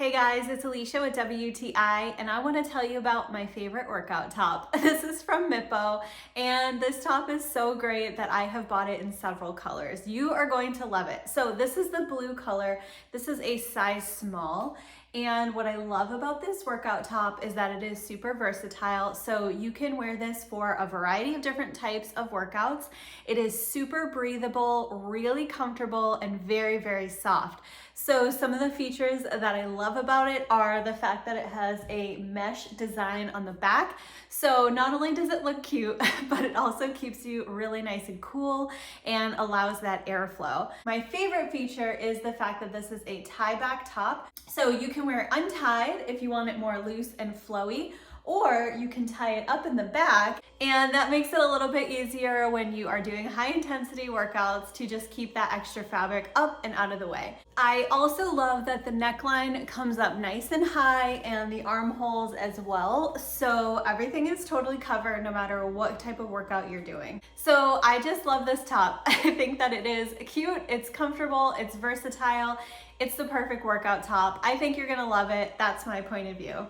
Hey guys, it's Alicia with WTI, and I want to tell you about my favorite workout top. This is from Mippo, and this top is so great that I have bought it in several colors. You are going to love it. So this is the blue color. This is a size small. And what I love about this workout top is that it is super versatile. So you can wear this for a variety of different types of workouts. It is super breathable, really comfortable, and very, very soft. So some of the features that I love about it are the fact that it has a mesh design on the back. So not only does it look cute, but it also keeps you really nice and cool and allows that airflow. My favorite feature is the fact that this is a tie back top. So you can wear it untied if you want it more loose and flowy, or you can tie it up in the back, and that makes it a little bit easier when you are doing high intensity workouts to just keep that extra fabric up and out of the way. I also love that the neckline comes up nice and high and the armholes as well, so everything is totally covered no matter what type of workout you're doing. So I just love this top. I think that it is cute, it's comfortable, it's versatile, it's the perfect workout top. I think you're gonna love it. That's my point of view.